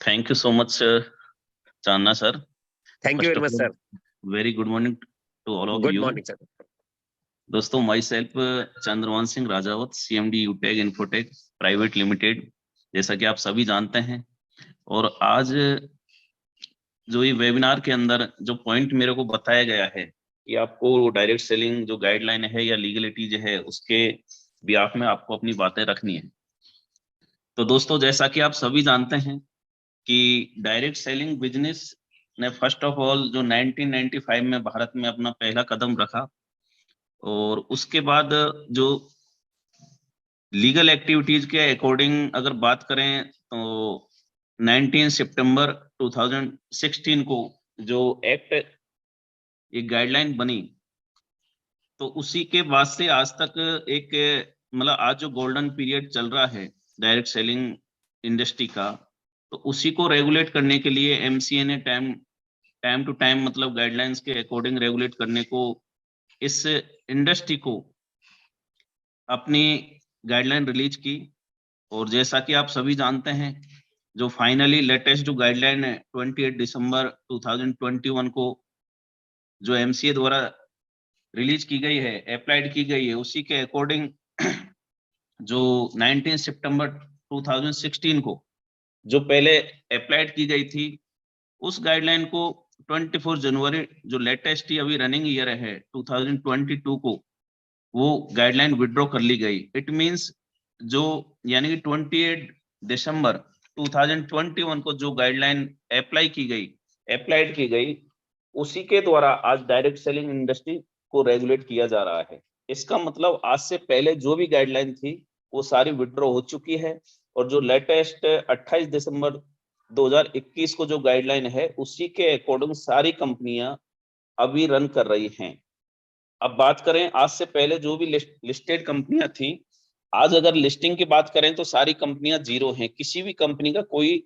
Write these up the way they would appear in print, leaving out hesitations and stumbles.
Thank you so much, Channa sir. Thank you First very of much, all, sir. very good morning to all of Good you. morning, sir. दोस्तों, my self Chandravansh Singh Rajawat, CMD यूटेक infotech private limited, जैसा कि आप सभी जानते हैं। और आज जो ये वेबिनार के अंदर जो पॉइंट मेरे को बताया गया है कि आपको डायरेक्ट सेलिंग जो गाइडलाइन है या लीगलिटी जो है उसके बिहाफ में आपको अपनी बातें रखनी है। तो दोस्तों, जैसा कि आप सभी जानते हैं कि डायरेक्ट सेलिंग बिजनेस ने फर्स्ट ऑफ ऑल जो 1995 में भारत में अपना पहला कदम रखा, और उसके बाद जो लीगल एक्टिविटीज के अकॉर्डिंग अगर बात करें तो 19 सितंबर 2016 को जो एक्ट एक गाइडलाइन बनी, तो उसी के बाद से आज तक एक मतलब आज जो गोल्डन पीरियड चल रहा है डायरेक्ट सेलिंग इंडस्ट्री का, तो उसी को रेगुलेट करने के लिए MCA ने टाइम टू टाइम मतलब गाइडलाइंस के अकॉर्डिंग रेगुलेट करने को इस इंडस्ट्री को अपनी गाइडलाइन रिलीज की। और जैसा कि आप सभी जानते हैं, जो फाइनली लेटेस्ट जो गाइडलाइन है 28 दिसंबर 2021 को जो MCA द्वारा रिलीज की गई है, अप्लाइड की गई है, उसी के अकॉर्डिंग जो 19 सितंबर 2016 को जो पहले अप्लाइड की गई थी, उस गाइडलाइन को 24 जनवरी जो लेटेस्ट ही अभी रनिंग ईयर है 2022 को वो गाइडलाइन विड्रॉ कर ली गई। इट मींस जो यानी कि 28 दिसंबर 2021 को जो गाइडलाइन अप्लाइड की गई, उसी के द्वारा आज डायरेक्ट सेलिंग इंडस्ट्री को रेगुलेट किया जा रहा है। इसका मतलब आज से पहले जो भी गाइडलाइन थी वो सारी विड्रॉ हो चुकी है, और जो लेटेस्ट 28 दिसंबर 2021 को जो गाइडलाइन है उसी के अकॉर्डिंग सारी कंपनियां अभी रन कर रही हैं। अब बात करें आज से पहले जो भी लिस्टेड कंपनियां थी, आज अगर लिस्टिंग की बात करें तो सारी कंपनियां जीरो हैं। किसी भी कंपनी का कोई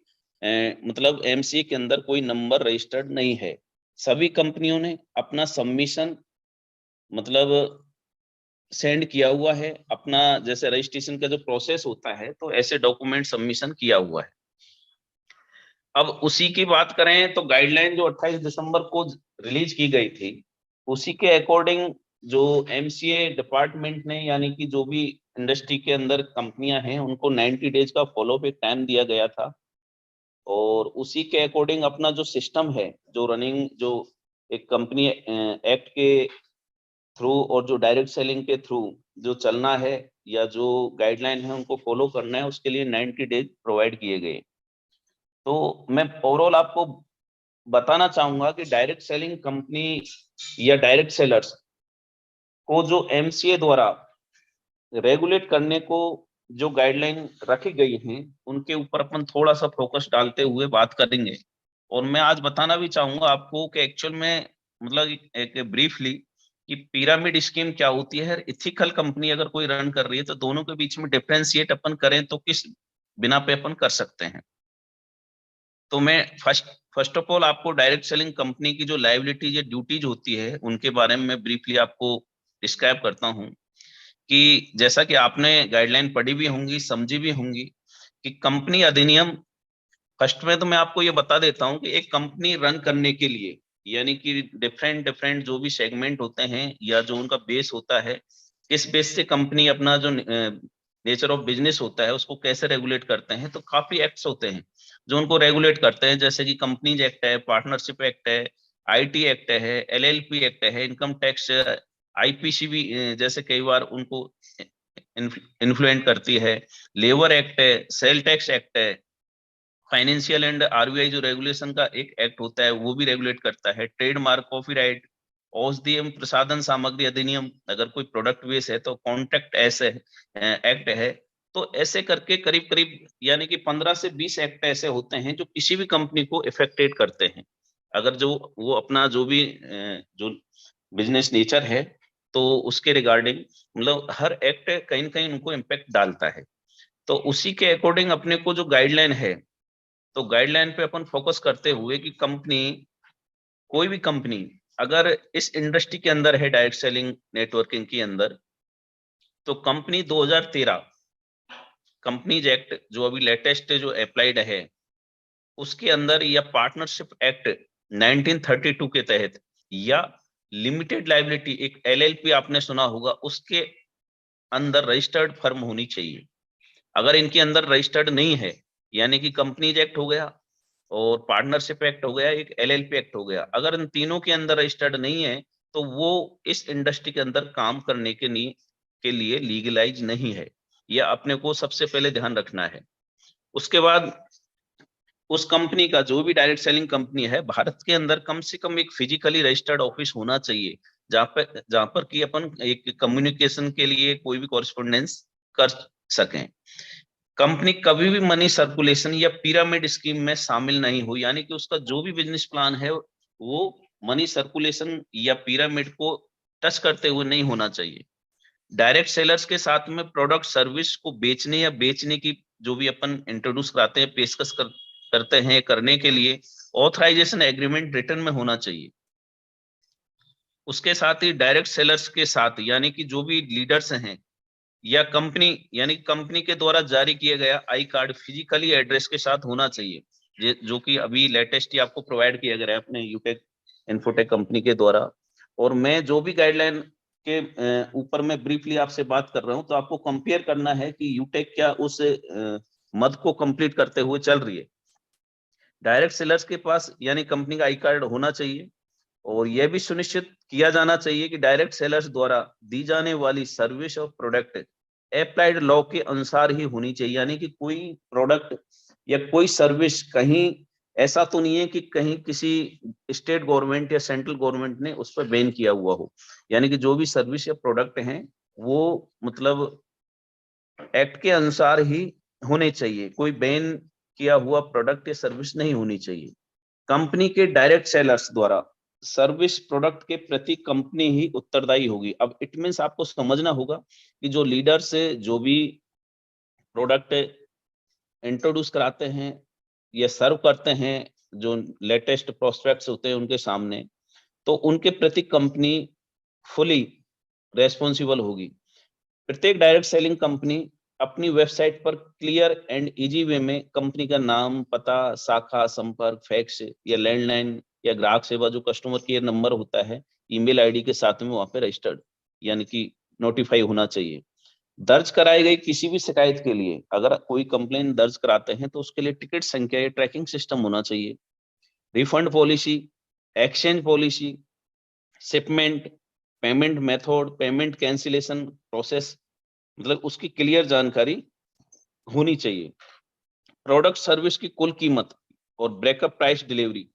मतलब MCA के अंदर कोई नंबर रजिस्टर्ड नहीं है। सभी कंपनियों ने अपना सबमिशन मतलब सेंड किया हुआ है, अपना जैसे रजिस्ट्रेशन का जो प्रोसेस होता है तो ऐसे डॉक्यूमेंट सबमिशन किया हुआ है। अब उसी की बात करें तो गाइडलाइन जो 28 दिसंबर को रिलीज की गई थी, उसी के अकॉर्डिंग जो MCA डिपार्टमेंट ने यानी कि जो भी इंडस्ट्री के अंदर कंपनियां हैं उनको 90 डेज का फॉलोअप एक टाइम दिया गया था। और उसी के अकॉर्डिंग अपना जो सिस्टम है जो रनिंग जो एक कंपनी एक्ट के थ्रू और जो डायरेक्ट सेलिंग के थ्रू जो चलना है या जो गाइडलाइन है उनको फॉलो करना है, उसके लिए 90 डेज प्रोवाइड किए गए। तो मैं ओवरऑल आपको बताना चाहूंगा कि डायरेक्ट सेलिंग कंपनी या डायरेक्ट सेलर्स को जो MCA द्वारा रेगुलेट करने को जो गाइडलाइन रखी गई हैं उनके ऊपर अपन थोड़ा सा फोकस डालते हुए बात करेंगे। और मैं आज बताना भी चाहूंगा आपको कि एक्चुअल में मतलब एक ब्रीफली कि पिरामिड स्कीम क्या होती है। इथिकल कंपनी अगर कोई रन कर रही है तो दोनों के बीच में डिफरेंशिएट अपन करें तो किस बिना पे अपन कर सकते हैं। तो मैं फर्स्ट ऑफ ऑल आपको डायरेक्ट सेलिंग कंपनी की जो लायबिलिटीज या ड्यूटीज होती है उनके बारे में मैं ब्रीफली आपको डिस्क्राइब करता हूँ कि जैसा कि आपने गाइडलाइन पढ़ी भी होंगी, समझी भी होंगी कि कंपनी अधिनियम, फर्स्ट में तो मैं आपको ये बता देता हूँ कि एक कंपनी रन करने के लिए यानी कि डिफरेंट डिफरेंट जो भी सेगमेंट होते हैं या जो उनका बेस होता है, इस बेस से कंपनी अपना जो नेचर ऑफ बिजनेस होता है उसको कैसे रेगुलेट करते हैं। तो काफी एक्ट्स होते हैं जो उनको रेगुलेट करते हैं, जैसे कि कंपनीज एक्ट है, पार्टनरशिप एक्ट है, IT एक्ट है, LLP एक्ट है, इनकम टैक्स, IPC भी जैसे कई बार उनको इन्फ्लुएंट करती है, लेबर एक्ट है, सेल टैक्स एक्ट है, फाइनेंशियल एंड RBI जो रेगुलेशन का एक एक्ट होता है वो भी रेगुलेट करता है, ट्रेडमार्क, कॉपीराइट, औषधि एवं प्रसाधन सामग्री अधिनियम, अगर कोई प्रोडक्ट बेस है तो कॉन्ट्रैक्ट ऐसे एक्ट है। तो ऐसे करके करीब करीब यानी कि 15 से 20 एक्ट ऐसे होते हैं जो किसी भी कंपनी को इफेक्टेड करते हैं। अगर जो वो अपना जो भी जो बिजनेस नेचर है तो उसके रिगार्डिंग मतलब हर एक्ट कहीं ना कहीं उनको इम्पेक्ट डालता है। तो उसी के अकॉर्डिंग अपने को जो गाइडलाइन है, तो गाइडलाइन पे अपन फोकस करते हुए कि कंपनी, कोई भी कंपनी अगर इस इंडस्ट्री के अंदर है डायरेक्ट सेलिंग नेटवर्किंग के अंदर, तो कंपनी 2013 कंपनीज एक्ट जो अभी लेटेस्ट जो अप्लाइड है उसके अंदर या पार्टनरशिप एक्ट 1932 के तहत या लिमिटेड लाइबिलिटी एक LLP आपने सुना होगा, उसके अंदर रजिस्टर्ड फर्म होनी चाहिए। अगर इनके अंदर रजिस्टर्ड नहीं है, यानी कि कंपनीज एक्ट हो गया और पार्टनरशिप एक्ट हो गया, एक LLP एक्ट हो गया, अगर इन तीनों के अंदर रजिस्टर्ड नहीं है तो वो इस इंडस्ट्री के अंदर काम करने के लिए लीगलाइज नहीं है। यह अपने को सबसे पहले ध्यान रखना है। उसके बाद उस कंपनी का, जो भी डायरेक्ट सेलिंग कंपनी है, भारत के अंदर कम से कम एक फिजिकली रजिस्टर्ड ऑफिस होना चाहिए, जहां पर कि अपन एक कम्युनिकेशन के लिए कोई भी कॉरेस्पोंडेंस कर सकें। कंपनी कभी भी मनी सर्कुलेशन या पिरामिड स्कीम में शामिल नहीं हो, यानी कि उसका जो भी बिजनेस प्लान है वो मनी सर्कुलेशन या पिरामिड को टच करते हुए नहीं होना चाहिए। डायरेक्ट सेलर्स के साथ में प्रोडक्ट सर्विस को बेचने या बेचने की जो भी अपन इंट्रोड्यूस कराते हैं, पेशकश करते हैं, करने के लिए ऑथराइजेशन एग्रीमेंट रिटर्न में होना चाहिए। उसके साथ ही डायरेक्ट सेलर्स के साथ, यानी कि जो भी लीडर्स हैं या कंपनी, यानी कंपनी के द्वारा जारी किया गया आई कार्ड फिजिकली एड्रेस के साथ होना चाहिए, जो कि अभी लेटेस्ट ही आपको प्रोवाइड किया गया है अपने यूटेक इन्फोटेक कंपनी के द्वारा। और मैं जो भी गाइडलाइन के ऊपर मैं ब्रीफली आपसे बात कर रहा हूं, तो आपको कंपेयर करना है कि यूटेक क्या उस मद को कंप्लीट करते हुए चल रही है। डायरेक्ट सेलर्स के पास यानी कंपनी का आई कार्ड होना चाहिए, और यह भी सुनिश्चित किया जाना चाहिए कि डायरेक्ट सेलर्स द्वारा दी जाने वाली सर्विस और प्रोडक्ट अप्लाइड लॉ के अनुसार ही होनी चाहिए, यानी कि कोई प्रोडक्ट या कोई सर्विस कहीं ऐसा तो नहीं है कि कहीं किसी स्टेट गवर्नमेंट या सेंट्रल गवर्नमेंट ने उस पर बैन किया हुआ हो। यानी कि जो भी सर्विस या प्रोडक्ट हैं वो मतलब एक्ट के अनुसार ही होने चाहिए, कोई बैन किया हुआ प्रोडक्ट या सर्विस नहीं होनी चाहिए। कंपनी के डायरेक्ट सेलर्स द्वारा सर्विस प्रोडक्ट के प्रति कंपनी ही उत्तरदायी होगी। अब इट मींस आपको समझना होगा कि जो लीडर्स जो भी प्रोडक्ट इंट्रोड्यूस कराते हैं या सर्व करते हैं, जो लेटेस्ट प्रोस्पेक्ट्स होते हैं उनके सामने, तो उनके प्रति कंपनी फुली रेस्पॉन्सिबल होगी। प्रत्येक डायरेक्ट सेलिंग कंपनी अपनी वेबसाइट पर क्लियर एंड इजी वे में कंपनी का नाम, पता, शाखा, संपर्क, फैक्स या लैंडलाइन या ग्राहक सेवा जो कस्टमर केयर नंबर होता है, ईमेल आईडी के साथ में वहां पे रजिस्टर्ड यानी कि नोटिफाई होना चाहिए। दर्ज कराई गई किसी भी शिकायत के लिए, अगर कोई कंप्लेन दर्ज कराते हैं तो उसके लिए टिकट संख्या या ट्रैकिंग सिस्टम होना चाहिए। Refund policy, exchange policy, shipment, payment method, payment cancellation process, मतलब उसकी क्लियर जानकारी होनी चाहिए। प्रोडक्ट सर्विस की कुल कीमत और ब्रेकअप प्राइस, डिलीवरी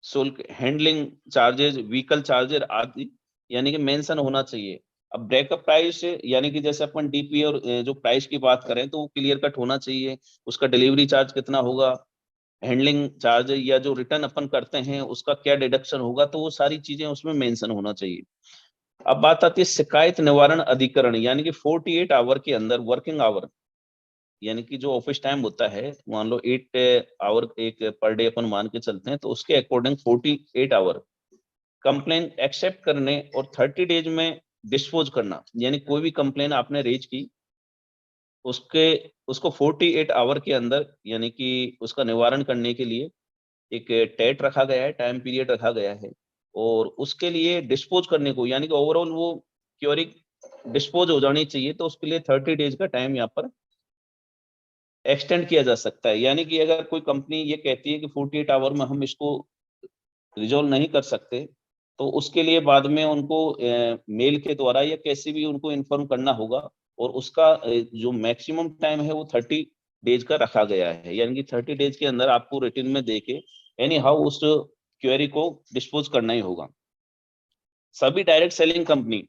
शुल्क, हैंडलिंग चार्जेस, व्हीकल चार्जेस आदि यानी कि मेंशन होना चाहिए। अब ब्रेकअप प्राइस यानी कि जैसे अपन डीपी और जो प्राइस की बात करें तो वो क्लियर कट होना चाहिए। उसका डिलीवरी चार्ज कितना होगा, हैंडलिंग चार्ज या जो रिटर्न अपन करते हैं उसका क्या डिडक्शन होगा, तो वो सारी चीजें उसमें मेंशन होना चाहिए। अब बात आती है शिकायत निवारण अधिकरण, यानी कि 48 आवर के अंदर वर्किंग आवर, यानी कि जो ऑफिस टाइम होता है, मान लो 8 आवर एक पर डे अपन मान के चलते हैं, तो उसके अकॉर्डिंग 48 आवर कंप्लेन एक्सेप्ट करने और 30 डेज में डिस्पोज करना, यानी कोई भी कंप्लेन आपने रेज की उसको 48 आवर के अंदर यानी कि उसका निवारण करने के लिए एक टेट रखा गया है, टाइम पीरियड रखा गया है, और उसके लिए डिस्पोज करने को यानी कि ओवरऑल वो क्योरी डिस्पोज हो जानी चाहिए, तो उसके लिए 30 डेज का टाइम यहाँ पर एक्सटेंड किया जा सकता है। यानी कि अगर कोई कंपनी ये कहती है कि 48 आवर में हम इसको रिजोल्व नहीं कर सकते, तो उसके लिए बाद में उनको मेल के द्वारा या कैसे भी उनको इन्फॉर्म करना होगा, और उसका जो मैक्सिमम टाइम है वो 30 डेज का रखा गया है, यानी कि 30 डेज के अंदर आपको रिटर्न में देके एनी हाउ उस क्वेरी को डिस्पोज करना ही होगा। सभी डायरेक्ट सेलिंग कंपनी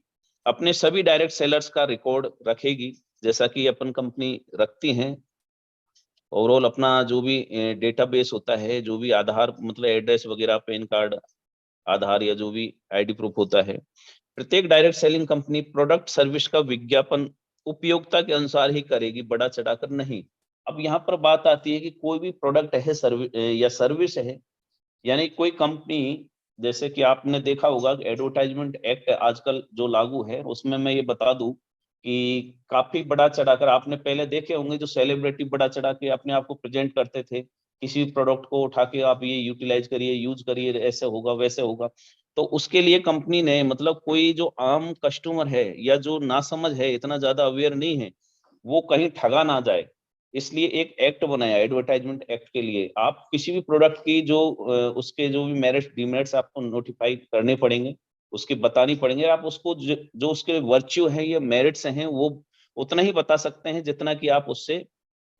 अपने सभी डायरेक्ट सेलर्स का रिकॉर्ड रखेगी, जैसा कि अपन कंपनी रखती हैं। ओवरऑल अपना जो भी डेटाबेस होता है, जो भी आधार मतलब एड्रेस वगैरह, पैन कार्ड, आधार या जो भी आईडी प्रूफ होता है, प्रत्येक direct selling company product service का विज्ञापन उपयोगिता के अनुसार ही करेगी, बढ़ा चढ़ाकर नहीं। अब यहाँ पर बात आती है कि कोई भी प्रोडक्ट है सर्विस या सर्विस है, यानी कोई कंपनी, जैसे कि आपने देखा होगा एडवर्टाइजमेंट एक्ट आजकल जो लागू है, उसमें मैं ये बता दूं कि काफी बढ़ा चढ़ाकर आपने पहले देखे होंगे, जो सेलिब्रिटी बढ़ा चढ़ा के अपने आप को प्रेजेंट करते थे, किसी भी प्रोडक्ट को उठा के आप ये यूटिलाइज करिए, यूज करिए, ऐसे होगा वैसे होगा। तो उसके लिए कंपनी ने मतलब कोई जो आम कस्टमर है या जो नासमझ है, इतना ज्यादा अवेयर नहीं है, वो कहीं ठगा ना जाए, इसलिए एक एक्ट बनाया, एडवर्टाइजमेंट एक्ट के लिए। आप किसी भी प्रोडक्ट की जो उसके जो भी मेरिट्स डिमेरिट्स आपको नोटिफाई करने पड़ेंगे, उसके बतानी पड़ेंगे। आप उसको जो उसके वर्च्यू है या मेरिट्स हैं, वो उतना ही बता सकते हैं जितना कि आप उससे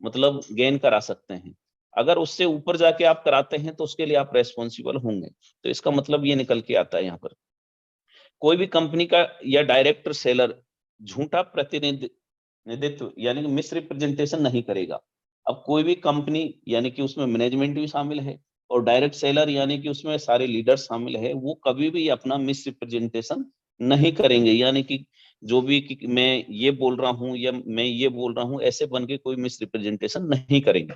मतलब गेन करा सकते हैं। अगर उससे ऊपर जाके आप कराते हैं तो उसके लिए आप रेस्पॉन्सिबल होंगे। तो इसका मतलब ये निकल के आता है यहाँ पर, कोई भी कंपनी का या डायरेक्टर सेलर झूठा प्रतिनिधित्व यानी कि मिस रिप्रेजेंटेशन नहीं करेगा। अब कोई भी कंपनी यानी कि उसमें मैनेजमेंट भी शामिल है और डायरेक्ट सेलर यानी कि उसमें सारे लीडर शामिल है, वो कभी भी अपना मिस रिप्रेजेंटेशन नहीं करेंगे। यानी कि जो भी कि मैं ये बोल रहा हूँ या मैं ये बोल रहा हूँ, ऐसे बन के कोई मिस रिप्रेजेंटेशन नहीं करेंगे।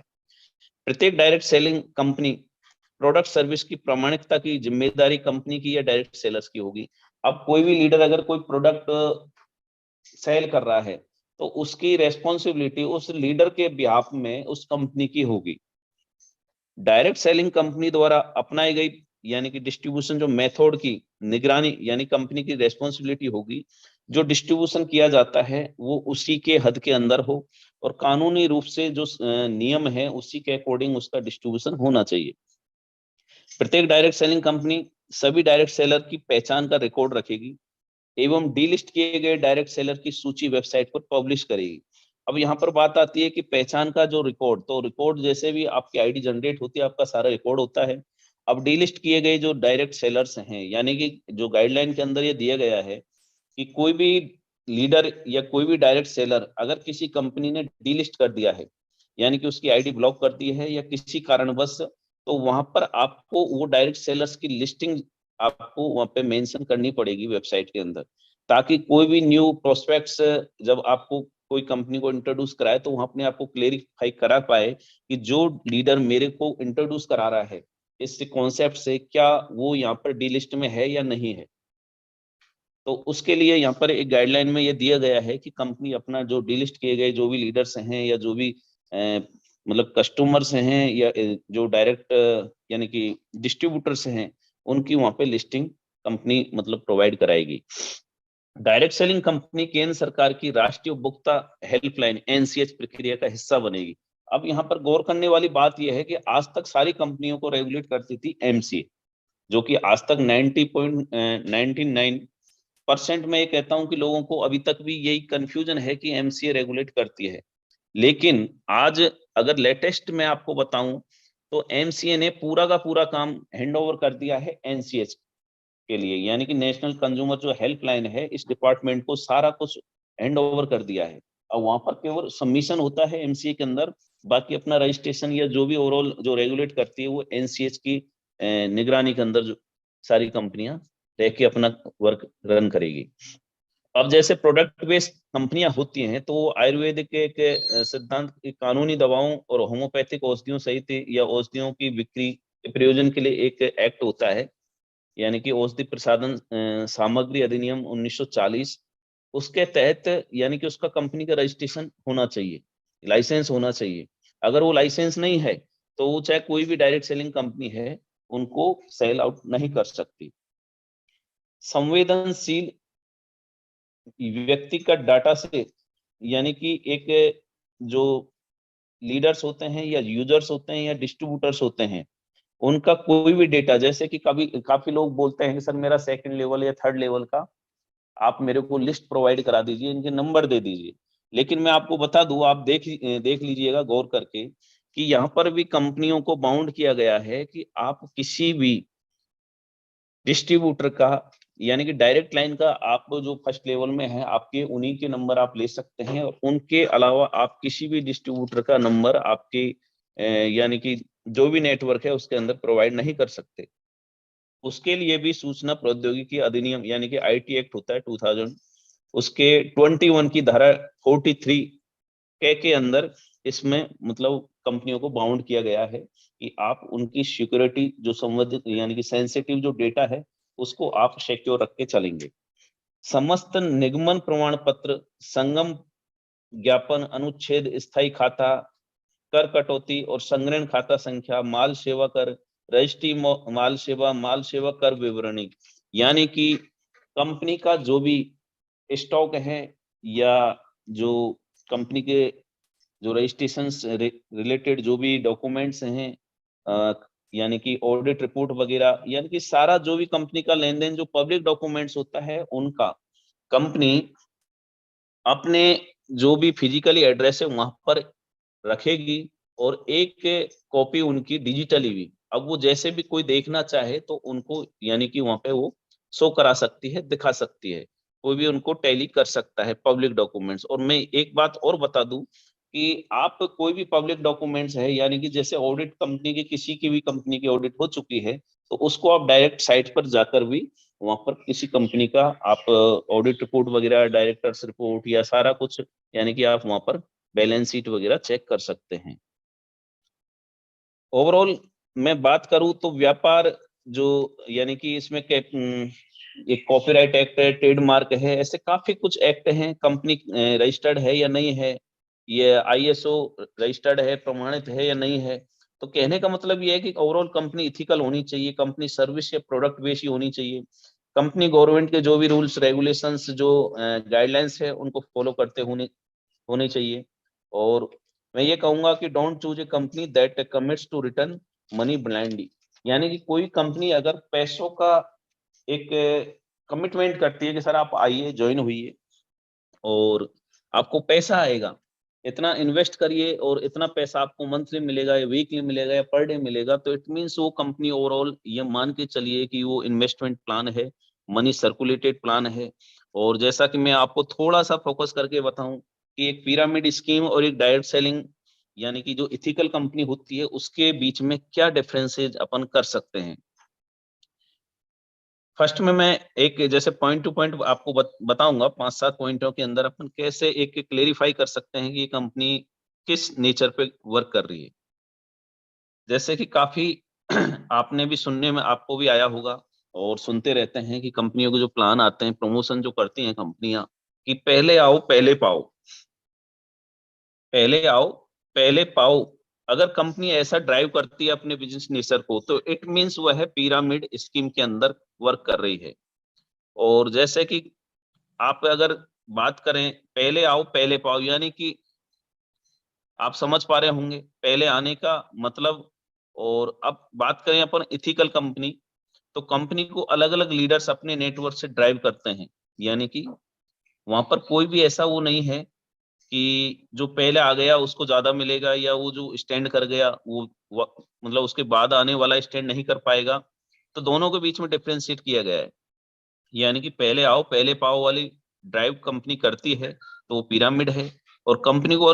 प्रत्येक direct selling company product service की प्रामाणिकता की जिम्मेदारी कंपनी की या डायरेक्ट सेलर्स की होगी। अब कोई भी लीडर अगर कोई प्रोडक्ट सेल कर रहा है, तो उसकी रेस्पॉन्सिबिलिटी उस लीडर के बिहाफ में उस कंपनी की होगी। डायरेक्ट सेलिंग कंपनी द्वारा अपनाई गई यानी कि डिस्ट्रीब्यूशन जो मेथड की निगरानी यानी कंपनी की रेस्पॉन्सिबिलिटी होगी। जो डिस्ट्रीब्यूशन किया जाता है वो उसी के हद के अंदर हो और कानूनी रूप से जो नियम है उसी के अकॉर्डिंग उसका डिस्ट्रीब्यूशन होना चाहिए। प्रत्येक डायरेक्ट सेलिंग कंपनी सभी डायरेक्ट सेलर की पहचान का रिकॉर्ड रखेगी एवं डीलिस्ट किए गए डायरेक्ट सेलर की सूची वेबसाइट पर पब्लिश करेगी। अब यहाँ पर बात आती है कि पहचान का जो रिकॉर्ड, तो रिकॉर्ड जैसे भी आपकी आईडी जनरेट होती है, आपका सारा रिकॉर्ड होता है। अब डीलिस्ट किए गए जो डायरेक्ट सेलर्स हैं, यानी कि जो गाइडलाइन के अंदर ये दिया गया है कि कोई भी लीडर या कोई भी डायरेक्ट सेलर अगर किसी कंपनी ने डीलिस्ट कर दिया है, यानी कि उसकी आईडी ब्लॉक कर दी है या किसी कारणवश, तो वहां पर आपको वो डायरेक्ट सेलर्स की लिस्टिंग आपको वहां पे मेंशन करनी पड़ेगी वेबसाइट के अंदर, ताकि कोई भी न्यू प्रोस्पेक्ट्स जब आपको कोई कंपनी को इंट्रोड्यूस कराए तो वहां अपने आपको क्लेरिफाई करा पाए कि जो लीडर मेरे को इंट्रोड्यूस करा रहा है इस कॉन्सेप्ट से, क्या वो यहाँ पर डी लिस्ट में है या नहीं है। तो उसके लिए यहाँ पर एक गाइडलाइन में ये दिया गया है कि कंपनी अपना जो डिलिस्ट किए गए जो भी लीडर्स हैं या जो भी मतलब कस्टमर्स हैं या जो डायरेक्ट यानी कि डिस्ट्रीब्यूटर्स हैं, उनकी वहां पे लिस्टिंग कंपनी मतलब प्रोवाइड कराएगी। डायरेक्ट सेलिंग कंपनी केंद्र सरकार की राष्ट्रीय उपभोक्ता हेल्पलाइन एनसीएच प्रक्रिया का हिस्सा बनेगी। अब यहाँ पर गौर करने वाली बात यह है कि आज तक सारी कंपनियों को रेगुलेट करती थी एमसीए, जो कि आज तक 90.99% में ये कहता हूं कि लोगों को अभी तक भी यही कंफ्यूजन है कि एमसीए रेगुलेट करती है। लेकिन आज अगर लेटेस्ट में आपको बताऊं तो एमसीए ने पूरा का पूरा काम हैंड ओवर कर दिया है एनसीएच के लिए, यानी कि नेशनल कंज्यूमर जो हेल्पलाइन है, इस डिपार्टमेंट को सारा कुछ हैंड ओवर कर दिया है। अब वहां पर केवल सबमिशन होता है एमसीए के अंदर, बाकी अपना रजिस्ट्रेशन या जो भी ओवरऑल जो रेगुलेट करती है वो एनसीएच की निगरानी के अंदर जो सारी कंपनियां रह के अपना वर्क रन करेगी। अब जैसे प्रोडक्ट बेस्ड कंपनियां होती हैं तो वो आयुर्वेदिक के सिद्धांत की कानूनी दवाओं और होम्योपैथिक औषधियों सहित या औषधियों की बिक्री के प्रयोजन के लिए एक एक्ट होता है, यानी कि औषधि प्रसाधन सामग्री अधिनियम 1940। उसके तहत यानी कि उसका कंपनी का रजिस्ट्रेशन होना चाहिए, लाइसेंस होना चाहिए। अगर वो लाइसेंस नहीं है तो वो चाहे कोई भी डायरेक्ट सेलिंग कंपनी है उनको सेल आउट नहीं कर सकती। संवेदनशील व्यक्तिगत डाटा से यानी कि एक जो लीडर्स होते हैं या यूजर्स होते हैं या डिस्ट्रीब्यूटर्स होते हैं, उनका कोई भी डेटा, जैसे कि कभी काफी लोग बोलते हैं कि सर मेरा सेकंड लेवल या थर्ड लेवल का आप मेरे को लिस्ट प्रोवाइड करा दीजिए, इनके नंबर दे दीजिए। लेकिन मैं आपको बता दूं, आप देख लीजिएगा गौर करके कि यहाँ पर भी कंपनियों को बाउंड किया गया है कि आप किसी भी डिस्ट्रीब्यूटर का यानी कि डायरेक्ट लाइन का आप जो फर्स्ट लेवल में है आपके उन्हीं के नंबर आप ले सकते हैं, और उनके अलावा आप किसी भी डिस्ट्रीब्यूटर का नंबर आपके यानी कि जो भी नेटवर्क है उसके अंदर प्रोवाइड नहीं कर सकते। उसके लिए भी सूचना प्रौद्योगिकी अधिनियम यानी कि आईटी एक्ट होता है 2000, उसके 21 की धारा 43 के अंदर इसमें मतलब कंपनियों को बाउंड किया गया है कि आप उनकी सिक्योरिटी जो संबंधित यानी कि सेंसिटिव जो डेटा है उसको आप सिक्योर रख के चलेंगे। समस्त निगमन प्रमाण पत्र, संगम ज्ञापन, अनुच्छेद, स्थायी खाता कर कटौती और संग्रहण खाता संख्या, माल सेवा कर, रजिस्ट्री माल सेवा कर विवरणी। यानी कि कंपनी का जो भी स्टॉक है या जो कंपनी के जो रजिस्ट्रेशन रिलेटेड जो भी डॉक्यूमेंट्स हैं, यानी कि ऑडिट रिपोर्ट वगैरह, यानी कि सारा जो भी कंपनी का लेन देन जो पब्लिक डॉक्यूमेंट्स होता है उनका कंपनी अपने जो भी फिजिकली एड्रेस है वहां पर रखेगी और एक कॉपी उनकी डिजिटली भी, अब वो जैसे भी कोई देखना चाहे तो उनको यानी कि वहां पे वो शो करा सकती है, दिखा सकती है, कोई भी उनको टैली कर सकता है पब्लिक डॉक्यूमेंट्स। और मैं एक बात और बता दूं कि आप कोई भी पब्लिक डॉक्यूमेंट्स है, यानी कि जैसे ऑडिट कंपनी की किसी की भी कंपनी की ऑडिट हो चुकी है तो उसको आप डायरेक्ट साइट पर जाकर भी वहां पर किसी कंपनी का आप ऑडिट रिपोर्ट वगैरह, डायरेक्टर्स रिपोर्ट या सारा कुछ, यानी कि आप वहां पर बैलेंस शीट वगैरह चेक कर सकते हैं। ओवरऑल मैं बात करूं तो व्यापार जो, यानी कि इसमें एक कॉपीराइट एक्ट है, ट्रेडमार्क है, ऐसे काफी कुछ एक्ट हैं। कंपनी रजिस्टर्ड है या नहीं है, ये आईएसओ रजिस्टर्ड है, प्रमाणित है या नहीं है। तो कहने का मतलब ये है कि ओवरऑल कंपनी इथिकल होनी चाहिए, कंपनी सर्विस या प्रोडक्ट बेस्ड होनी चाहिए, कंपनी गवर्नमेंट के जो भी रूल्स रेगुलेशंस जो गाइडलाइंस है उनको फॉलो करते होने चाहिए। और मैं ये कहूंगा कि don't choose a company that commits to return money blindly. यानी कि कोई कंपनी अगर पैसों का एक कमिटमेंट करती है कि सर आप आइए, ज्वाइन हुई और आपको पैसा आएगा, इतना इन्वेस्ट करिए और इतना पैसा आपको मंथली मिलेगा या वीकली मिलेगा या पर डे मिलेगा, तो इट मीन्स वो कंपनी ओवरऑल ये मान के चलिए कि वो इन्वेस्टमेंट प्लान है, मनी सर्कुलेटेड प्लान है। और जैसा कि मैं आपको थोड़ा सा फोकस करके बताऊं कि एक पिरामिड स्कीम और एक डायरेक्ट सेलिंग, यानी कि जो इथिकल कंपनी होती है उसके बीच में क्या डिफरेंसेज अपन कर सकते हैं। फर्स्ट में मैं एक जैसे पॉइंट टू पॉइंट आपको बताऊंगा, 5-7 पॉइंटों के अंदर अपन कैसे एक क्लेरिफाई कर सकते हैं कि ये कंपनी किस नेचर पे वर्क कर रही है। जैसे कि काफी आपने भी सुनने में आपको भी आया होगा और सुनते रहते हैं कि कंपनियों के जो प्लान आते हैं, प्रमोशन जो करती हैं कंपनियां, कि पहले आओ पहले पाओ, पहले आओ पहले पाओ। अगर कंपनी ऐसा ड्राइव करती है अपने बिजनेस नेचर को तो इट मीन्स वह है पिरामिड स्कीम के अंदर वर्क कर रही है। और जैसे कि आप अगर बात करें पहले आओ पहले पाओ, यानी कि आप समझ पा रहे होंगे पहले आने का मतलब। और अब बात करें अपन इथिकल कंपनी, तो कंपनी को अलग अलग लीडर्स अपने नेटवर्क से ड्राइव करते हैं, यानी कि वहां पर कोई भी ऐसा वो नहीं है कि जो पहले आ गया उसको ज्यादा मिलेगा या वो जो स्टैंड कर गया मतलब उसके बाद आने वाला स्टैंड नहीं कर पाएगा। तो दोनों के बीच में डिफ्रेंशिएट किया गया है, यानी कि पहले आओ पहले पाओ वाली ड्राइव कंपनी करती है तो वो पिरामिड है। और कंपनी को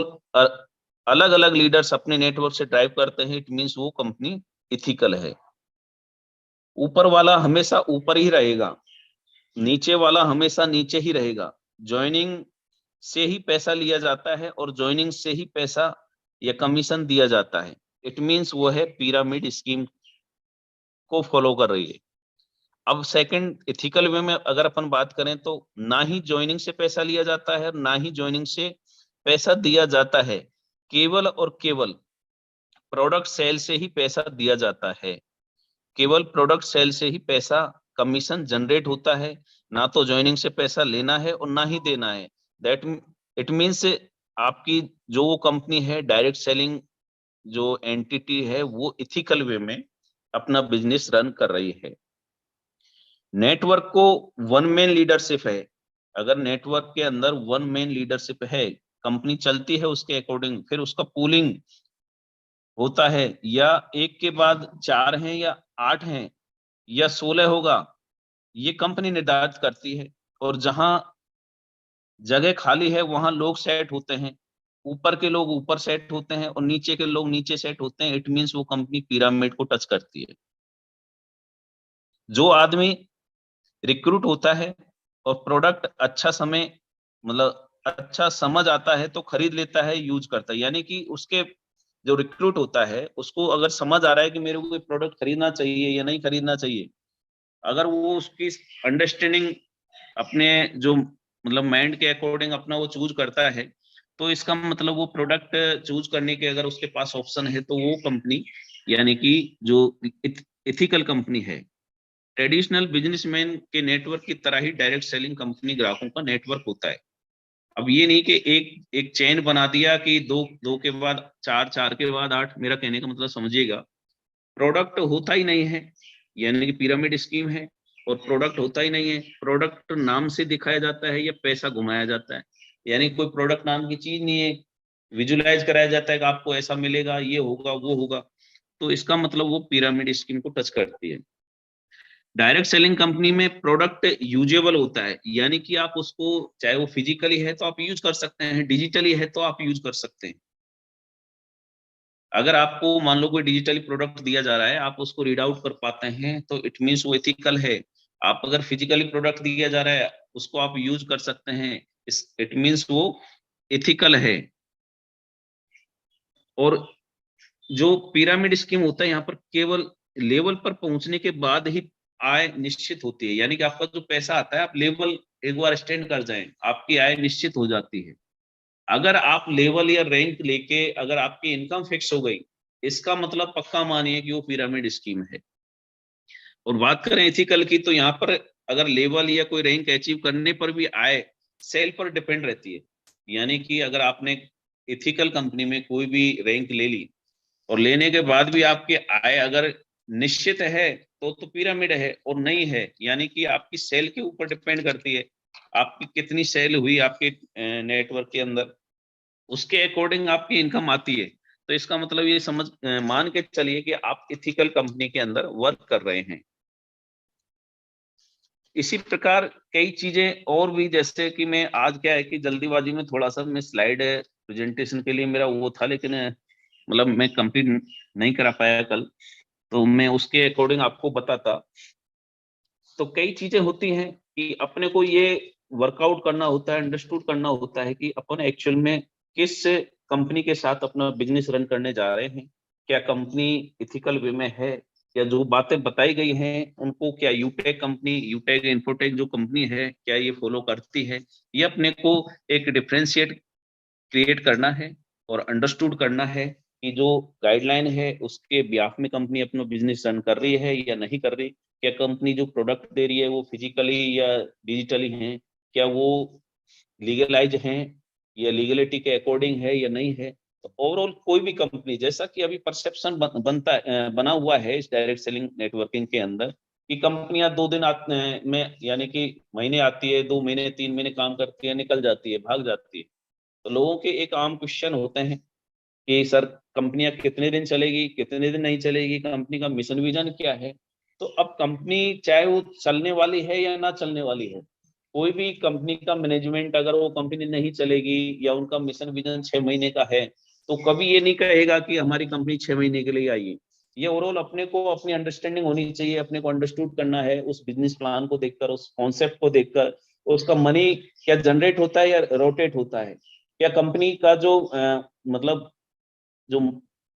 अलग अलग लीडर्स अपने नेटवर्क से ड्राइव करते हैं, इट मीन्स वो कंपनी इथिकल है। ऊपर वाला हमेशा ऊपर ही रहेगा, नीचे वाला हमेशा नीचे ही रहेगा। ज्वाइनिंग से ही पैसा लिया जाता है और ज्वाइनिंग से ही पैसा या कमीशन दिया जाता है। इट मीन्स वो है पिरामिड स्कीम को फॉलो कर रही है। अब सेकंड इथिकल वे में अगर अपन बात करें तो ना ही ज्वाइनिंग से पैसा लिया जाता है ना ही ज्वाइनिंग से पैसा दिया जाता है, केवल और केवल प्रोडक्ट सेल से ही पैसा दिया जाता है। केवल प्रोडक्ट सेल से ही पैसा कमीशन जनरेट होता है, ना तो ज्वाइनिंग से पैसा लेना है और ना ही देना है। दैट इट मीन्स आपकी जो वो कंपनी है डायरेक्ट सेलिंग जो एंटिटी है वो इथिकल वे में अपना बिजनेस रन कर रही है। नेटवर्क को वन मैन लीडरशिप है, अगर नेटवर्क के अंदर वन मैन लीडरशिप है, कंपनी चलती है उसके अकॉर्डिंग, फिर उसका पूलिंग होता है या एक के बाद 4 हैं या 8 हैं या 16 होगा, ये कंपनी निर्धारित करती है। और जहां जगह खाली है वहां लोग सेट होते हैं, ऊपर के लोग ऊपर सेट होते हैं और नीचे के लोग नीचे सेट होते हैं। इट मीन्स वो कंपनी पिरामिड को टच करती है। जो आदमी रिक्रूट होता है और प्रोडक्ट अच्छा समय मतलब अच्छा समझ आता है तो खरीद लेता है, यूज करता है, यानी कि उसके जो रिक्रूट होता है उसको अगर समझ आ रहा है कि मेरे को कोई प्रोडक्ट खरीदना चाहिए या नहीं खरीदना चाहिए, अगर वो उसकी अंडरस्टैंडिंग अपने जो मतलब माइंड के अकॉर्डिंग अपना वो चूज करता है, तो इसका मतलब वो प्रोडक्ट चूज करने के अगर उसके पास ऑप्शन है तो वो कंपनी यानी कि जो इथिकल कंपनी है। ट्रेडिशनल बिजनेसमैन के नेटवर्क की तरह ही डायरेक्ट सेलिंग कंपनी ग्राहकों का नेटवर्क होता है। अब ये नहीं कि एक एक चेन बना दिया कि दो दो के बाद चार, चार के बाद आठ। मेरा कहने का मतलब समझिएगा, प्रोडक्ट होता ही नहीं है, यानी कि पिरामिड स्कीम है। और प्रोडक्ट होता ही नहीं है, प्रोडक्ट नाम से दिखाया जाता है या पैसा घुमाया जाता है। यानी कोई प्रोडक्ट नाम की चीज नहीं है, विजुलाइज कराया जाता है कि आपको ऐसा मिलेगा, ये होगा, वो होगा। तो इसका मतलब वो पिरामिड स्कीम को टच करती है। डायरेक्ट सेलिंग कंपनी में प्रोडक्ट यूजेबल होता है, यानी कि आप उसको, चाहे वो फिजिकली है तो आप यूज कर सकते हैं, डिजिटली है तो आप यूज कर सकते हैं। अगर आपको मान लो कोई डिजिटली प्रोडक्ट दिया जा रहा है, आप उसको रीड आउट कर पाते हैं तो इट मीन्स वो एथिकल है। आप अगर फिजिकली प्रोडक्ट दिया जा रहा है, उसको आप यूज कर सकते हैं, इस इट मीन्स वो एथिकल है। और जो पिरामिड स्कीम होता है, यहाँ पर केवल लेवल पर पहुंचने के बाद ही आय निश्चित होती है। यानी कि आपका जो पैसा आता है, आप लेवल एक बार स्टैंड कर जाएं, आपकी आय निश्चित हो जाती है। अगर आप लेवल या रैंक लेके अगर आपकी इनकम फिक्स हो गई, इसका मतलब पक्का मानिए कि वो पिरामिड स्कीम है। और बात करें एथिकल की, तो यहाँ पर अगर लेवल या कोई रैंक अचीव करने पर भी आय सेल पर डिपेंड रहती है। यानी कि अगर आपने एथिकल कंपनी में कोई भी रैंक ले ली और लेने के बाद भी आपकी आय अगर निश्चित है तो पिरामिड है, और नहीं है यानी कि आपकी सेल के ऊपर डिपेंड करती है। आपकी कितनी सेल हुई आपके नेटवर्क के अंदर, उसके अकॉर्डिंग आपकी इनकम आती है। तो इसका मतलब ये समझ मान के चलिए कि आप इथिकल कंपनी के अंदर वर्क कर रहे हैं। इसी प्रकार कई चीजें और भी, जैसे कि मैं आज क्या है कि जल्दीबाजी में थोड़ा सा मैं स्लाइड प्रेजेंटेशन के लिए मेरा वो था, लेकिन मतलब मैं कंप्लीट नहीं करा पाया कल, तो मैं उसके अकॉर्डिंग आपको बताता। तो कई चीजें होती हैं कि अपने को ये वर्कआउट करना होता है, अंडरस्टूड करना होता है कि अपन एक्चुअल में किस कंपनी के साथ अपना बिजनेस रन करने जा रहे हैं। क्या कंपनी इथिकल वे में है, या जो बातें बताई गई हैं उनको क्या यूटेक कंपनी, यूटेक इन्फोटेक जो कंपनी है, क्या ये फॉलो करती है। ये अपने को एक डिफरेंशिएट क्रिएट करना है और अंडरस्टूड करना है कि जो गाइडलाइन है उसके बिहाफ में कंपनी अपना बिजनेस रन कर रही है या नहीं कर रही। क्या कंपनी जो प्रोडक्ट दे रही है वो फिजिकली या डिजिटली है, क्या वो लीगलाइज हैं या लीगलिटी के अकॉर्डिंग है या नहीं है। तो ओवरऑल कोई भी कंपनी, जैसा कि अभी परसेप्शन बना हुआ है इस डायरेक्ट सेलिंग नेटवर्किंग के अंदर, कि कंपनियां 2 दिन में यानी कि महीने आती है, 2 महीने 3 महीने काम करती है, निकल जाती है, भाग जाती है। तो लोगों के एक आम क्वेश्चन होते हैं कि सर कंपनियां कितने दिन चलेगी, कितने दिन नहीं चलेगी, कंपनी का मिशन विजन क्या है। तो अब कंपनी चाहे वो चलने वाली है या ना चलने वाली है, कोई भी कंपनी का मैनेजमेंट अगर वो कंपनी नहीं चलेगी या उनका मिशन विजन 6 महीने का है, तो कभी ये नहीं कहेगा कि हमारी कंपनी 6 महीने के लिए आई है। ये ओवरऑल अपने को अपनी अंडरस्टैंडिंग होनी चाहिए, अपने को अंडरस्टूड करना है उस बिजनेस प्लान को देखकर, उस कॉन्सेप्ट को देखकर, उसका मनी क्या जनरेट होता है या रोटेट होता है, क्या कंपनी का जो मतलब जो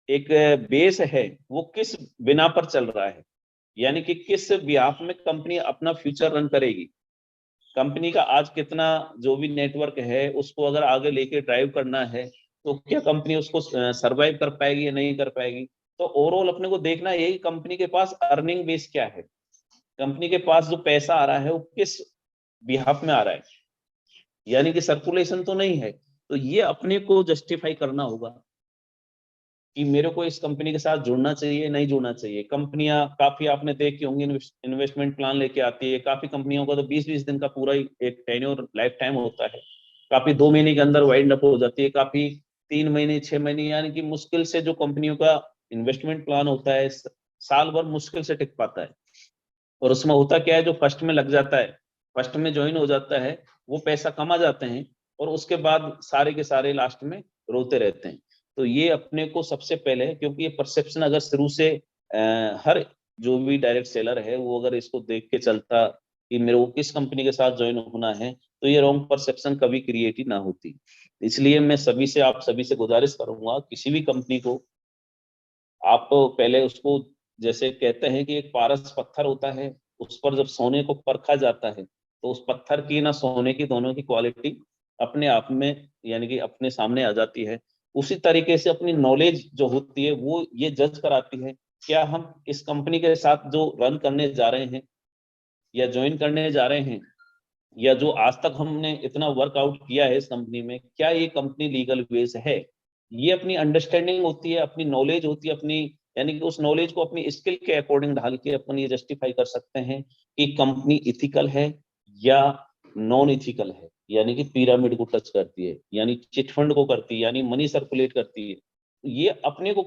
एक बेस है वो किस बिना पर चल रहा है, यानी कि किस बिहाफ में कंपनी अपना फ्यूचर रन करेगी। कंपनी का आज कितना जो भी नेटवर्क है उसको अगर आगे लेके ड्राइव करना है, तो क्या कंपनी उसको सरवाइव कर पाएगी या नहीं कर पाएगी। तो ओवरऑल अपने को देखना है कि कंपनी के पास अर्निंग बेस क्या है, कंपनी के पास जो पैसा आ रहा है वो किस बिहाफ में आ रहा है, यानी कि सर्कुलेशन तो नहीं है। तो ये अपने को जस्टिफाई करना होगा कि मेरे को इस कंपनी के साथ जुड़ना चाहिए, नहीं जुड़ना चाहिए। कंपनियां काफी आपने देखी होंगी इन्वेस्टमेंट प्लान लेके आती है, काफी कंपनियों का तो 20-20 दिन का पूरा ही एक टेन्योर लाइफ टाइम होता है। काफी 2 महीने के अंदर वाइंड अप हो जाती है, काफी 3 महीने 6 महीने, यानी कि मुश्किल से जो कंपनियों का इन्वेस्टमेंट प्लान होता है साल भर मुश्किल से टिक पाता है। और उसमें होता क्या है, जो फर्स्ट में लग जाता है, फर्स्ट में ज्वाइन हो जाता है, वो पैसा कमा जाते हैं, और उसके बाद सारे के सारे लास्ट में रोते रहते हैं। तो ये अपने को सबसे पहले, क्योंकि ये परसेप्शन अगर शुरू से हर जो भी डायरेक्ट सेलर है वो अगर इसको देख के चलता कि मेरे को किस कंपनी के साथ ज्वाइन होना है, तो ये रॉन्ग परसेप्शन कभी क्रिएट ही ना होती। इसलिए मैं सभी से, आप सभी से गुजारिश करूंगा, किसी भी कंपनी को आप पहले उसको, जैसे कहते हैं कि एक पारस पत्थर होता है, उस पर जब सोने को परखा जाता है तो उस पत्थर की ना सोने की, दोनों की क्वालिटी अपने आप में यानी कि अपने सामने आ जाती है। उसी तरीके से अपनी नॉलेज जो होती है वो ये जज कराती है क्या हम इस कंपनी के साथ जो रन करने जा रहे हैं या ज्वाइन करने जा रहे हैं, या जो आज तक हमने इतना वर्कआउट किया है इस कंपनी में, क्या ये कंपनी लीगल वे से है। ये अपनी अंडरस्टैंडिंग होती है, अपनी नॉलेज होती है, अपनी यानी कि उस नॉलेज को अपनी स्किल के अकॉर्डिंग ढाल के अपन ये जस्टिफाई कर सकते हैं कि कंपनी इथिकल है या नॉन इथिकल है, यानी कि पिरामिड को टच करती है, यानी चिट फंड को करती है, यानी मनी सर्कुलेट करती है। ये अपने को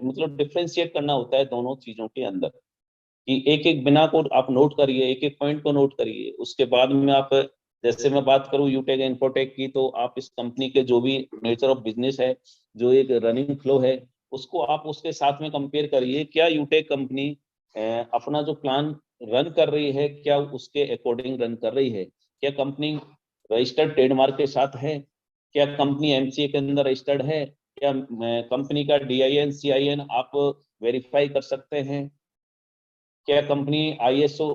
मतलब डिफ्रेंशिएट करना होता है दोनों चीजों के अंदर, कि एक एक बिना को आप नोट करिए, एक एक पॉइंट को नोट करिए। उसके बाद में आप, जैसे मैं बात करूं यूटेक इन्फोटेक की, तो आप इस कंपनी के जो भी नेचर ऑफ बिजनेस है, जो एक रनिंग फ्लो है, उसको आप उसके साथ में कंपेयर करिए। क्या यूटेक कंपनी अपना जो प्लान रन कर रही है, क्या उसके अकॉर्डिंग रन कर रही है? क्या कंपनी रजिस्टर्ड ट्रेडमार्क के साथ है? क्या कंपनी एमसीए के अंदर रजिस्टर्ड है? क्या कंपनी का डीआईएन सीआईएन आप वेरीफाई कर सकते हैं? क्या कंपनी आईएसओ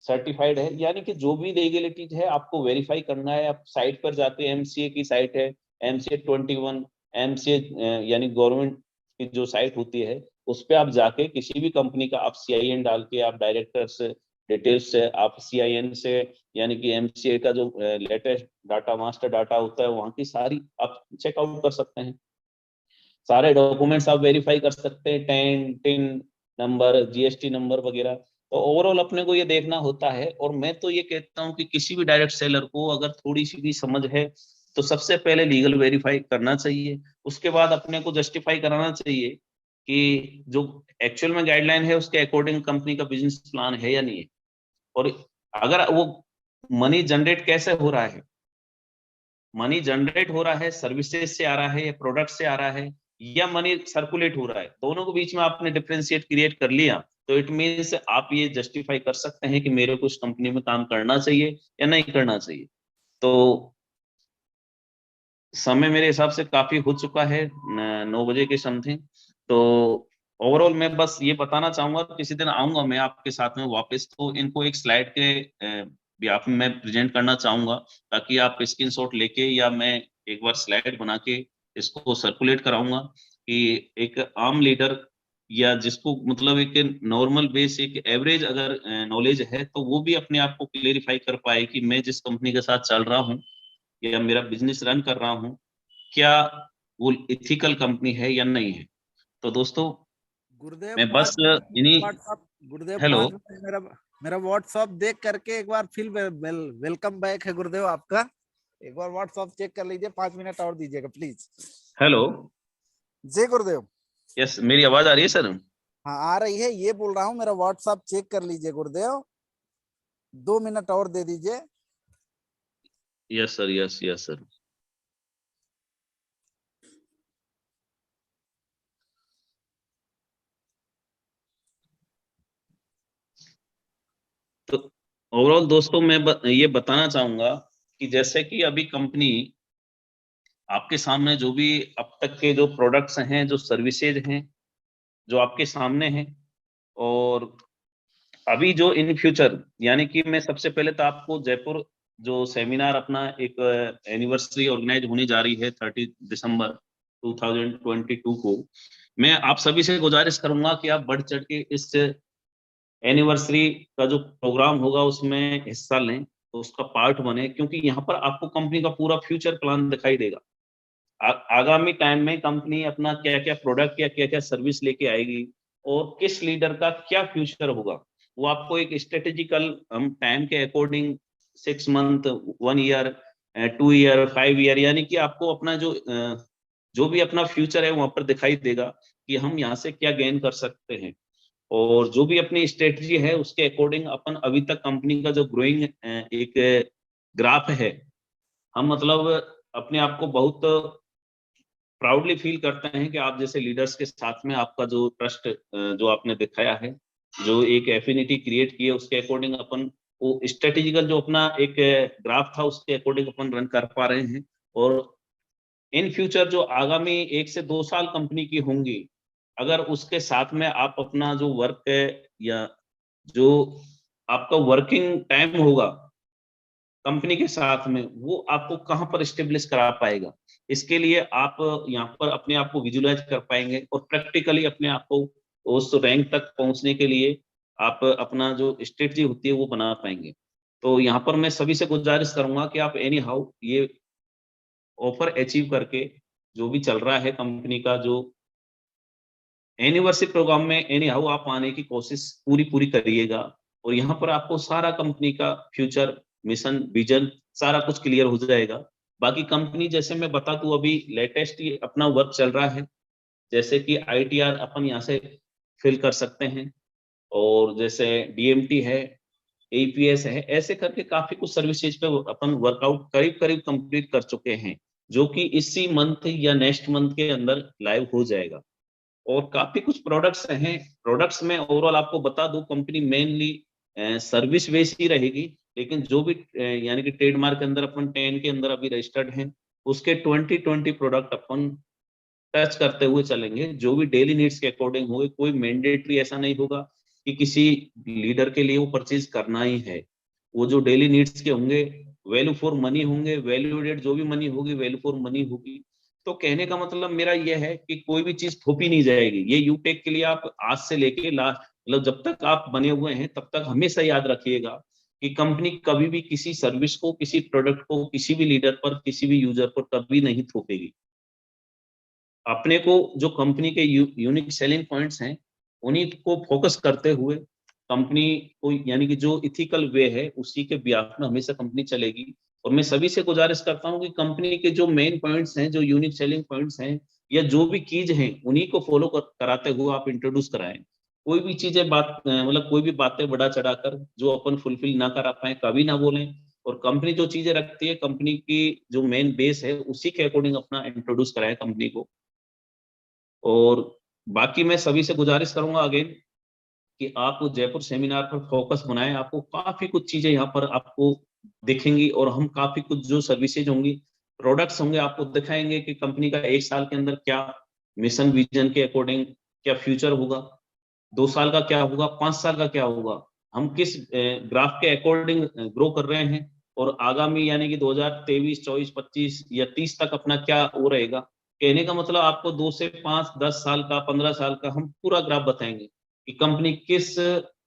सर्टिफाइड है? यानी कि जो भी लीगलिटीज है आपको वेरीफाई करना है। आप साइट पर जाके, एमसीए की साइट है, एमसीए 21, एमसीए यानी गवर्नमेंट की जो साइट होती है, उस पर आप जाके किसी भी कंपनी का आप सीआईएन डाल के, आप डायरेक्टर से डिटेल्स से, आप सीआईएन से, यानी कि एमसीए का जो लेटेस्ट डाटा, मास्टर डाटा होता है, वहां की सारी आप चेकआउट कर सकते हैं। सारे डॉक्यूमेंट्स आप वेरीफाई कर सकते हैं, टिन नंबर, जीएसटी नंबर वगैरह। तो ओवरऑल अपने को ये देखना होता है। और मैं तो ये कहता हूँ कि किसी भी डायरेक्ट सेलर को अगर थोड़ी सी भी समझ है, तो सबसे पहले लीगल वेरीफाई करना चाहिए। उसके बाद अपने को जस्टिफाई कराना चाहिए कि जो एक्चुअल में गाइडलाइन है उसके अकॉर्डिंग कंपनी का बिजनेस प्लान है या नहीं है। और अगर वो मनी जनरेट कैसे हो रहा है, मनी जनरेट हो रहा है सर्विसेज से आ रहा है या प्रोडक्ट से आ रहा है, या मनी सर्कुलेट हो रहा है, दोनों के बीच में आपने डिफरेंशिएट क्रिएट कर लिया, तो इट मीन्स आप ये जस्टिफाई कर सकते हैं कि मेरे को इस कंपनी में काम करना चाहिए या नहीं करना चाहिए। तो समय मेरे हिसाब से काफी हो चुका है, 9 बजे के समथिंग। तो ओवरऑल मैं बस ये बताना चाहूंगा, किसी दिन आऊंगा मैं आपके साथ में वापस, तो इनको एक स्लाइड के ब्याप में मैं प्रेजेंट करना चाहूंगा, ताकि आप स्क्रीनशॉट लेके, या मैं एक बार स्लाइड बना के इसको सर्कुलेट कराऊंगा, कि एक आम लीडर या जिसको मतलब एक नॉर्मल बेस, एक एवरेज अगर नॉलेज है, तो वो भी अपने आप को क्लेरिफाई कर पाए कि मैं जिस कंपनी के साथ चल रहा हूँ या मेरा बिजनेस रन कर रहा हूँ, क्या वो इथिकल कंपनी है या नहीं है। तो दोस्तों गुरुदेव मैं बस 5 मिनट इन्हीं, व्हाट्सअप, गुरुदेव हेलो, 5 मिनट मेरा मेरा व्हाट्सअप देख करके एक बार फिर वेलकम बैक है गुरुदेव आपका। एक बार व्हाट्सअप चेक कर लीजिए, 5 मिनट और दीजिएगा please. Hello, ji Gurudev. Yes, मेरी आवाज आ रही है सर? हाँ आ रही है, ये बोल रहा हूँ मेरा व्हाट्सअप चेक कर लीजिए गुरुदेव, 2 मिनट और दे दीजिए। Yes sir, yes yes sir. तो ओवरऑल दोस्तों मैं ये बताना चाहूंगा कि जैसे कि अभी कंपनी आपके सामने जो भी अब तक के जो प्रोडक्ट्स हैं, जो सर्विसेज हैं, जो आपके सामने हैं, और अभी जो इन फ्यूचर, यानी कि मैं सबसे पहले तो आपको जयपुर जो सेमिनार अपना एक एनिवर्सरी ऑर्गेनाइज होने जा रही है 30 दिसंबर 2022 को, मैं आप सभी से गुजारिश करूंगा कि आप बढ़ चढ़ के इस एनिवर्सरी का जो प्रोग्राम होगा उसमें हिस्सा लें, तो उसका पार्ट बने, क्योंकि यहाँ पर आपको कंपनी का पूरा फ्यूचर प्लान दिखाई देगा। आगामी टाइम में कंपनी अपना क्या क्या प्रोडक्ट या क्या क्या सर्विस लेके आएगी, और किस लीडर का क्या फ्यूचर होगा, वो आपको एक स्ट्रेटेजिकल, हम टाइम के according 6 month, 1 year, 2 year, 5 year, यानी कि आपको अपना जो भी अपना फ्यूचर है वहां पर दिखाई देगा कि हम यहाँ से क्या गेन कर सकते हैं। और जो भी अपनी स्ट्रेटजी है उसके अकॉर्डिंग अपन अभी तक कंपनी का जो ग्रोइंग एक ग्राफ है, हम मतलब अपने आप को बहुत प्राउडली फील करते हैं कि आप जैसे लीडर्स के साथ में आपका जो ट्रस्ट जो आपने दिखाया है, जो एक एफिनिटी क्रिएट की है, उसके अकॉर्डिंग अपन वो स्ट्रेटेजिकल जो अपना एक ग्राफ था उसके अकॉर्डिंग अपन रन कर पा रहे हैं। और इन फ्यूचर जो आगामी 1 से 2 साल कंपनी की होंगी, अगर उसके साथ में आप अपना जो वर्क है, या जो आपका वर्किंग टाइम होगा, कंपनी के साथ में, वो आपको कहाँ पर स्टेब्लिश करा पाएगा। इसके लिए आप यहाँ पर अपने आप को विजुलाइज कर पाएंगे और प्रैक्टिकली अपने आप को उस रैंक तक पहुंचने के लिए आप अपना जो स्ट्रेटजी होती है वो बना पाएंगे। तो यहाँ पर मैं सभी से गुजारिश करूंगा कि आप एनी हाउ ये ऑफर अचीव करके, जो भी चल रहा है कंपनी का जो एनिवर्सरी प्रोग्राम में, एनी हाउ आप आने की कोशिश पूरी पूरी करिएगा। और यहाँ पर आपको सारा कंपनी का फ्यूचर मिशन विजन सारा कुछ क्लियर हो जाएगा। बाकी कंपनी जैसे मैं बता दूं, अभी लेटेस्ट ये अपना वर्क चल रहा है, जैसे कि ITR अपन यहाँ से फिल कर सकते हैं, और जैसे DMT है, APS है, ऐसे करके काफी कुछ सर्विसेज पे अपन वर्कआउट करीब करीब कंप्लीट कर चुके हैं, जो कि इसी मंथ या नेक्स्ट मंथ के अंदर लाइव हो जाएगा। और काफी कुछ प्रोडक्ट्स हैं। प्रोडक्ट्स में ओवरऑल आपको बता दूं, कंपनी मेनली सर्विस बेस्ड ही रहेगी, लेकिन जो भी यानी कि ट्रेडमार्क के अंदर अपन 10 के अंदर अभी रजिस्टर्ड हैं, उसके 20 प्रोडक्ट अपन टच करते हुए चलेंगे, जो भी डेली नीड्स के अकॉर्डिंग होंगे। कोई मैंडेटरी ऐसा नहीं होगा कि किसी लीडर के लिए वो परचेज करना ही है। वो जो डेली नीड्स के होंगे, वैल्यू फॉर मनी होंगे, वैल्यू एडेड जो भी मनी होगी वैल्यू फॉर मनी होगी। तो कहने का मतलब मेरा यह है कि कोई भी चीज थोपी नहीं जाएगी। ये यूटेक के लिए आप आज से लेके लास्ट, मतलब जब तक आप बने हुए हैं तब तक हमेशा याद रखिएगा कि कंपनी कभी भी किसी सर्विस को, किसी प्रोडक्ट को, किसी भी लीडर पर, किसी भी यूजर पर कभी नहीं थोपेगी। अपने को जो कंपनी के यूनिक सेलिंग पॉइंट्स हैं, उन्हीं को फोकस करते हुए कंपनी को, यानी कि जो इथिकल वे है उसी के बिहाफ में हमेशा कंपनी चलेगी। और मैं सभी से गुजारिश करता हूं कि कंपनी के जो मेन पॉइंट्स हैं, जो यूनिक सेलिंग पॉइंट्स हैं, या जो भी कीज हैं, उन्हीं को फॉलो कराते हुए आप इंट्रोड्यूस कराएं। कोई भी चीजें मतलब कोई भी बातें बढ़ा चढ़ाकर जो अपन फुलफिल ना करा पाए कभी ना बोलें। और कंपनी जो चीजें रखती है, कंपनी की जो मेन बेस है, उसी के अकॉर्डिंग अपना इंट्रोड्यूस कराए कंपनी को। और बाकी मैं सभी से गुजारिश करूंगा अगेन कि आप जयपुर सेमिनार पर फोकस बनाएं। आपको काफी कुछ चीजें यहाँ पर आपको दिखेंगी, और हम काफी कुछ जो सर्विसेज होंगी, प्रोडक्ट्स होंगे, आपको दिखाएंगे कि कंपनी का 1 साल के अंदर क्या मिशन विजन के अकॉर्डिंग क्या फ्यूचर होगा, 2 साल का क्या होगा, 5 साल का क्या होगा, हम किस ग्राफ के अकॉर्डिंग ग्रो कर रहे हैं, और आगामी यानी कि 2023, 24, 25 या 30 तक अपना क्या हो रहेगा। कहने का मतलब आपको 2 से 5, 10 साल का, 15 साल का हम पूरा ग्राफ बताएंगे कि कंपनी किस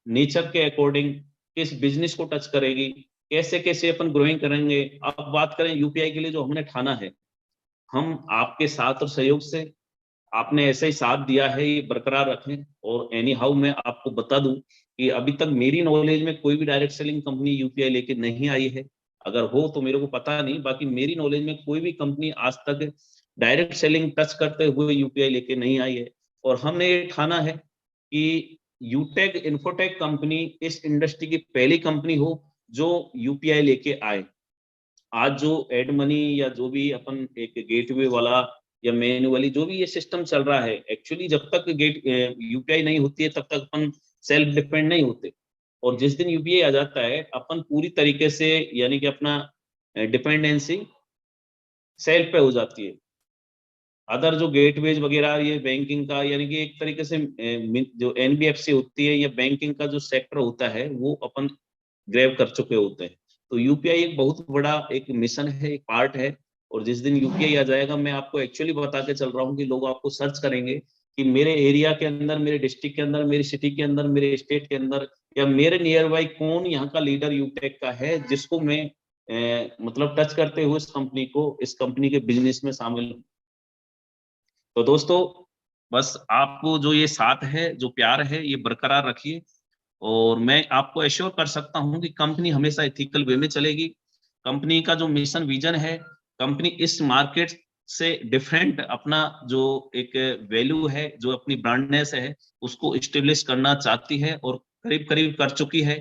नेचर के अकॉर्डिंग किस बिजनेस को टच करेगी, कैसे कैसे अपन ग्रोइंग करेंगे। अब बात करें UPI के लिए जो हमने ठाना है, हम आपके साथ और सहयोग से, आपने ऐसे ही साथ दिया है, ये बरकरार रखें। और एनी हाउ मैं आपको बता दूं कि अभी तक मेरी नॉलेज में कोई भी डायरेक्ट सेलिंग कंपनी UPI लेके नहीं आई है। अगर हो तो मेरे को पता नहीं, बाकी मेरी नॉलेज में कोई भी कंपनी आज तक डायरेक्ट सेलिंग टच करते हुए UPI लेके नहीं आई है। और हमने ये ठाना है कि यूटेक इन्फोटेक कंपनी इस इंडस्ट्री की पहली कंपनी हो जो UPI लेके आए। आज जो एड मनी या जो भी अपन एक गेटवे वाला या मैन्युअली जो भी ये सिस्टम चल रहा है, एक्चुअली जब तक गेट UPI नहीं होती है तब तक अपन सेल्फ डिपेंड नहीं होते। और जिस दिन UPI आ जाता है, अपन पूरी तरीके से यानी कि अपना डिपेंडेंसी सेल्फ पे हो जाती है। अदर जो गेटवेज वगैरह, ये बैंकिंग का, यानी कि एक तरीके से जो NBFC होती है या बैंकिंग का जो सेक्टर होता है, वो अपन ग्रैब कर चुके होते हैं। तो UPI एक बहुत बड़ा एक मिशन है, एक पार्ट है। और जिस दिन UPI आ जाएगा, मैं आपको एक्चुअली बता के चल रहा हूँ कि लोग आपको सर्च करेंगे कि मेरे एरिया के अंदर, मेरे डिस्ट्रिक्ट के अंदर, मेरी सिटी के अंदर, मेरे स्टेट के अंदर, या मेरे नियर बाई कौन यहाँ का लीडर यूटेक का है जिसको मैं मतलब टच करते हुए इस कंपनी के बिजनेस में शामिल। तो दोस्तों, बस आपको जो ये साथ है, जो प्यार है, ये बरकरार रखिए। और मैं आपको एश्योर कर सकता हूं कि कंपनी हमेशा एथिकल वे में चलेगी। कंपनी का जो मिशन विजन है, कंपनी इस मार्केट से डिफरेंट अपना जो एक वैल्यू है, जो अपनी ब्रांडनेस है, उसको स्टेब्लिश करना चाहती है, और करीब करीब कर चुकी है।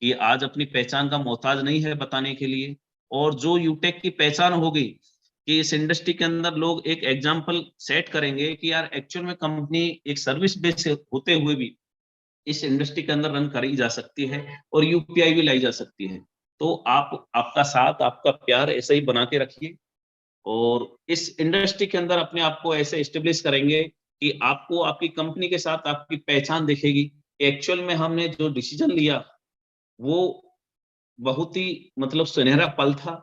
कि आज अपनी पहचान का मोहताज नहीं है बताने के लिए। और जो यूटेक की पहचान होगी कि इस इंडस्ट्री के अंदर लोग एक एग्जाम्पल सेट करेंगे कि यार एक्चुअल में कंपनी एक सर्विस बेस्ड होते हुए भी इस इंडस्ट्री के अंदर रन करी जा सकती है, और UPI भी लाई जा सकती है। तो आपका साथ, आपका प्यार ऐसे ही बना के रखिए, और इस इंडस्ट्री के अंदर अपने आप को ऐसे एस्टेब्लिश करेंगे कि आपको आपकी कंपनी के साथ आपकी पहचान दिखेगी। एक्चुअल में हमने जो डिसीजन लिया वो बहुत ही मतलब सुनहरा पल था।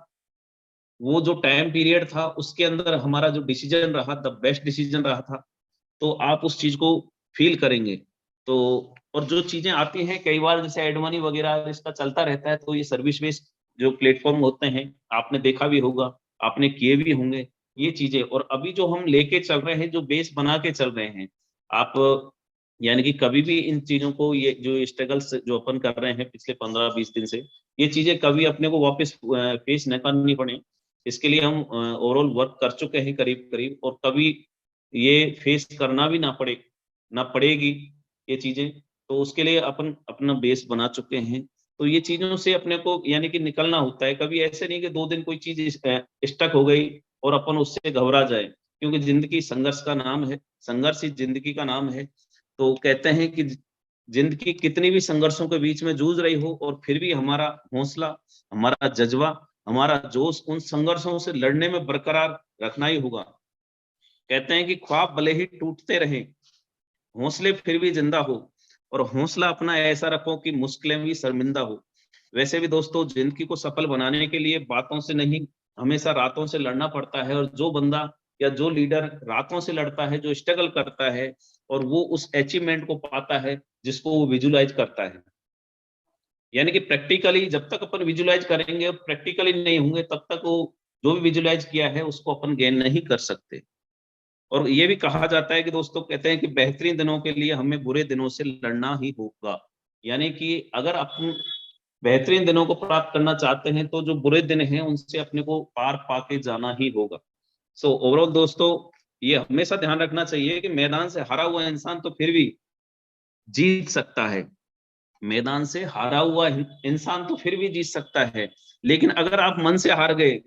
वो जो टाइम पीरियड था उसके अंदर हमारा जो डिसीजन रहा, द बेस्ट डिसीजन रहा था। तो आप उस चीज को फील करेंगे। तो और जो चीजें आती हैं कई बार, जैसे एड मनी वगैरह इसका चलता रहता है, तो ये सर्विस बेस्ड जो प्लेटफॉर्म होते हैं, आपने देखा भी होगा, आपने किए भी होंगे ये चीजें। और अभी जो हम लेके चल रहे हैं, जो बेस बना के चल रहे हैं, आप यानी कि कभी भी इन चीजों को, ये जो स्ट्रगल्स जो अपन कर रहे हैं पिछले 15-20 दिन से, ये चीजें कभी अपने को वापस फेस न करनी पड़े, इसके लिए हम ओवरऑल वर्क कर चुके हैं करीब करीब। और कभी ये फेस करना भी ना पड़ेगी ये चीजें, तो उसके लिए अपन अपना बेस बना चुके हैं। तो ये चीजों से अपने को यानी कि निकलना होता है। कभी ऐसे नहीं कि 2 दिन कोई चीज स्टक हो गई और अपन उससे घबरा जाए, क्योंकि जिंदगी संघर्ष का नाम है, संघर्ष ही जिंदगी का नाम है। तो कहते हैं कि जिंदगी कितनी भी संघर्षों के बीच में जूझ रही हो, और फिर भी हमारा हौसला, हमारा जज्बा, हमारा जोश उन संघर्षों से लड़ने में बरकरार रखना ही होगा। कहते हैं कि ख्वाब भले ही टूटते रहे, हौसले फिर भी जिंदा हो, और हौसला अपना ऐसा रखो कि मुश्किलें भी शर्मिंदा हो। वैसे भी दोस्तों, जिंदगी को सफल बनाने के लिए बातों से नहीं, हमेशा रातों से लड़ना पड़ता है। और जो बंदा या जो लीडर रातों से लड़ता है, जो स्ट्रगल करता है, और वो उस अचीवमेंट को पाता है जिसको वो विजुलाइज करता है। यानी कि प्रैक्टिकली जब तक अपन विजुलाइज करेंगे, प्रैक्टिकली नहीं होंगे, तब तक वो जो भी विजुलाइज किया है उसको अपन गेन नहीं कर सकते। और ये भी कहा जाता है कि दोस्तों, कहते हैं कि बेहतरीन दिनों के लिए हमें बुरे दिनों से लड़ना ही होगा। यानी कि अगर अपन बेहतरीन दिनों को प्राप्त करना चाहते हैं, तो जो बुरे दिन हैं उनसे अपने को पार पाके जाना ही होगा। सो ओवरऑल दोस्तों, ये हमेशा ध्यान रखना चाहिए कि मैदान से हारा हुआ इंसान तो फिर भी जीत सकता है। मैदान से हारा हुआ इंसान तो फिर भी जीत सकता है, लेकिन अगर आप मन से हार गए,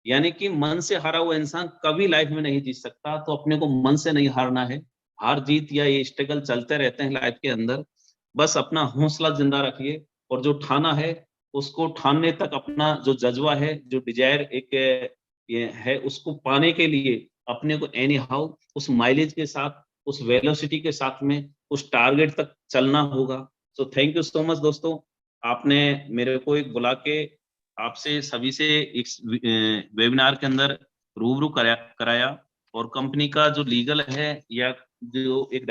यानी कि मन से हारा हुआ इंसान कभी लाइफ में नहीं जीत सकता। तो अपने को मन से नहीं हारना है। हार जीत या ये स्ट्रगल चलते रहते हैं लाइफ के अंदर। बस अपना हौसला जिंदा रखिए, और जो ठाना है उसको ठानने तक अपना जो जज्बा है, जो डिजायर एक ये है, उसको पाने के लिए अपने को एनी हाउ उस माइलेज के साथ, उस वेलोसिटी के साथ में उस टारगेट तक चलना होगा। So thank you so much दोस्तों, आपने मेरे को एक बुला के आपसे सभी से इस वेबिनार के अंदर रूबरू कराया। और कंपनी का जो लीगल है, या जो एक